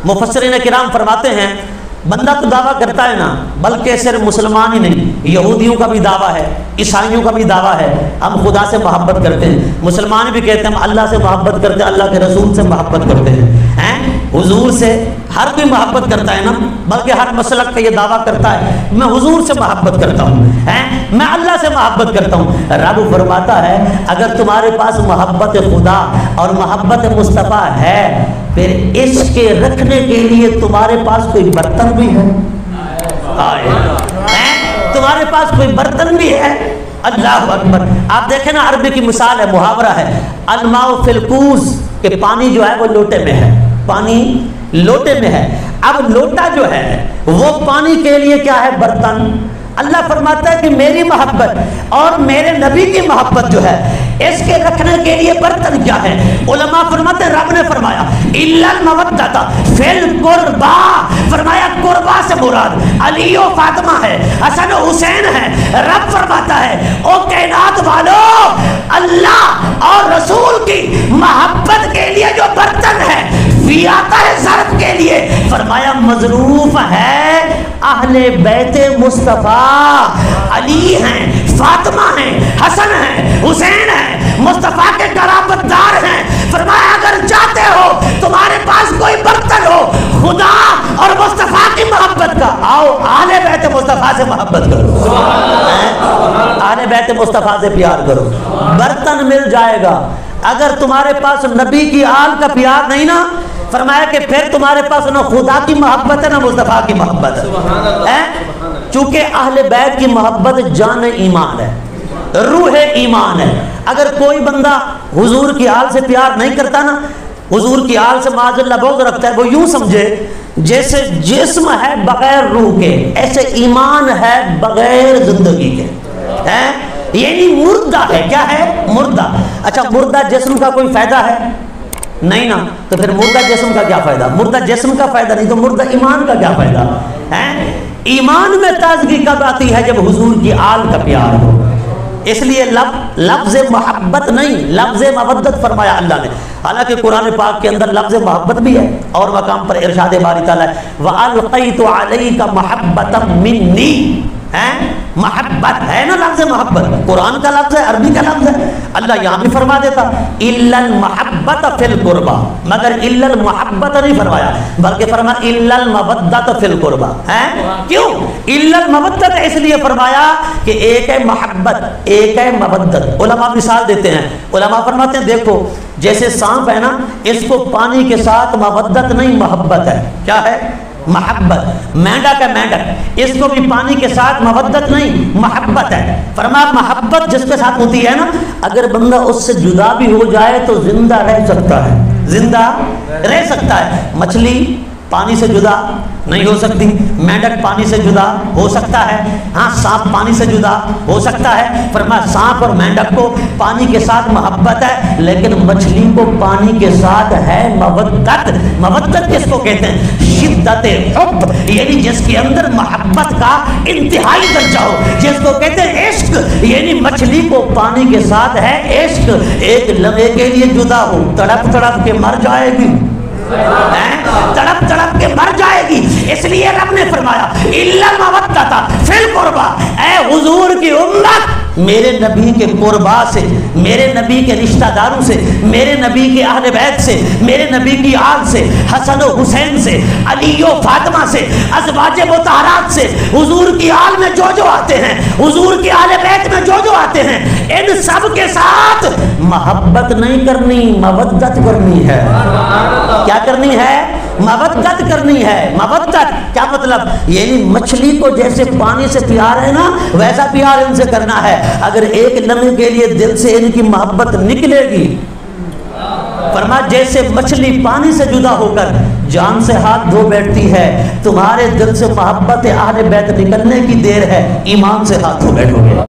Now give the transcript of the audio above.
मुफस्सिरीन किराम फरमाते हैं बंदा तो दावा करता है ना, बल्कि सिर्फ मुसलमान ही नहीं, यहूदियों का भी दावा है, ईसाइयों का भी दावा है, हम खुदा से मोहब्बत करते हैं। मुसलमान भी कहते हैं हम अल्लाह से मोहब्बत करते हैं, अल्लाह के रसूल से मोहब्बत करते हैं, हुजूर से हर कोई मोहब्बत करता है ना, बल्कि हर मसलक का ये दावा करता है मैं हुजूर से मोहब्बत करता हूँ, मैं अल्लाह से मोहब्बत करता हूँ। रब फरमाता है अगर तुम्हारे पास मोहब्बत खुदा और मोहब्बत मुस्तफ़ा है, फिर इसके रखने के लिए तुम्हारे पास कोई बर्तन भी है, तुम्हारे पास कोई बर्तन भी है। अल्लाह अकबर। आप देखें ना, अरबी की मिसाल है, मुहावरा है, अलमाउ फिल कूस, के पानी जो है वो लोटे में है, पानी लोटे में है। अब लोटा जो है वो पानी के लिए क्या है, बर्तन। अल्लाह फरमाता है कि मेरी मोहब्बत और मेरे नबी की मोहब्बत जो है इसके रखने के लिए बर्तन क्या है। उलमा फरमाते हैं रब ने फरमाया इल्लल मवद्दता फिल कुर्बा, फरमाया कुर्बा से मुराद अली और फातिमा है, हसन और हुसैन है। रब फरमाता है ओ कायनात वालों, अल्लाह और रसूल की मोहब्बत के लिए जो बर्तन है भी आता है ज़र्फ के लिए, फरमाया मजरूफ है अहले बैते मुस्तफ़ा, अली हैं, फातिमा हैं, हसन हैं, हुसैन हैं, मुस्तफ़ा के कराबतदार हैं। फरमाया अगर चाहते हो तुम्हारे पास कोई बर्तन हो खुदा और मुस्तफ़ा की मोहब्बत का, आओ अहले बैते मुस्तफ़ा से मोहब्बत करो, अहले बैते मुस्तफ़ा से प्यार करो, बर्तन मिल जाएगा। अगर तुम्हारे पास नबी की आल का प्यार नहीं ना, फरमाया कि फिर तुम्हारे पास ना खुदा की मोहब्बत है ना मुस्तफ़ा की मोहब्बत है। चूंकि अहले बैत की मोहब्बत जान ईमान है, रूह ईमान है। अगर कोई बंदा हुजूर की आल से प्यार नहीं करता ना, हुजूर की आल से माज़अल्लाह बुग़्ज़ रखता है, वो यूं समझे जैसे जिस्म है बगैर रूह के, ऐसे ईमान है बगैर जिंदगी के, यानी मुर्दा है। क्या है? मुर्दा। अच्छा, मुर्दा जिस्म का कोई फायदा है? नहीं ना, तो फिर मुर्दा जिस्म का क्या फायदा? मुर्दा जिस्म का फायदा नहीं तो मुर्दा ईमान का क्या फायदा है? ईमान में ताजगी कब आती है? जब हुजूर की आल का प्यार हो। इसलिए लफ्ज़ मोहब्बत नहीं, लफ्ज़ मवद्दत फरमाया अल्लाह ने। हालांकि कुरान पाक के अंदर लफ्ज़ मोहब्बत भी है और मकाम पर इरशाद बारी ताला है वअल्क़ैतु अलैका महब्बतम मिन्नी, मोहब्बत है ना, लफ्ज़ मोहब्बत कुरान का लफ्ज़ है, अरबी का लफ्ज़ है। अल्लाह यहाँ भी फरमा देता इल्लल मोहब्बत फिल कुर्बा, मगर इल्लल मोहब्बत नहीं फरमाया, बल्कि फरमा इल्लल मवद्दत फिल कुर्बा। क्यों इल्लल मवद्दत? इसलिए फरमाया कि एक है मोहब्बत, एक है मवद्दत। उलमा मिसाल देते हैं, उलमा फरमाते हैं देखो जैसे सांप है ना, इसको पानी के साथ मवद्दत नहीं मोहब्बत है। क्या है? मोहब्बत। मेंढक है, मेंढक, इसको भी पानी के साथ मवद्दत नहीं मोहब्बत है। फरमा मोहब्बत जिसके साथ होती है ना, अगर बंदा उससे जुदा भी हो जाए तो जिंदा रह सकता है, जिंदा रह सकता है। मछली पानी से जुदा नहीं हो सकती, मेंढक पानी से जुदा हो सकता है, हाँ सांप पानी से जुदा हो सकता है। फरमाया सांप और मेंढक को पानी के साथ मोहब्बत है, लेकिन मछली को पानी के साथ है मवद्दत। मवद्दत किसको कहते हैं? शिद्दत हुब्ब, यानी जिसके अंदर मोहब्बत का इंतहाई दर्जा हो, जिसको कहते हैं इश्क। यानी मछली को पानी के साथ है इश्क, एक लम्हे के लिए जुदा हो, तड़प तड़प के मर जाएगी, तड़प तड़प के मर जाएगी। इसलिए रब ने फरमाया इल्लल मवद्दता फिल कुर्बा, ऐ हुजूर की उम्मत मेरे नबी के कुर्बा से, मेरे नबी के रिश्तेदारों से, मेरे नबी के अहले बैत से, मेरे नबी की आल से, हसन और हुसैन से, अली और फातिमा से, अज़वाजे मुतहरात से, हुजूर की आल में जो जो आते हैं, हुजूर के अहले बैत में जो जो आते हैं, इन सब के साथ मोहब्बत नहीं करनी, मवद्दत करनी है। क्या करनी है? मवद्दत करनी है। मवद्दत क्या मतलब? यानी मछली को जैसे पानी से प्यार है ना, वैसा प्यार इनसे करना है। अगर एक लम्हे के लिए दिल से इनकी मोहब्बत निकलेगी, फरमा जैसे मछली पानी से जुदा होकर जान से हाथ धो बैठती है, तुम्हारे दिल से मोहब्बत अहले बैत निकलने की देर है, ईमान से हाथ धो बैठोगे।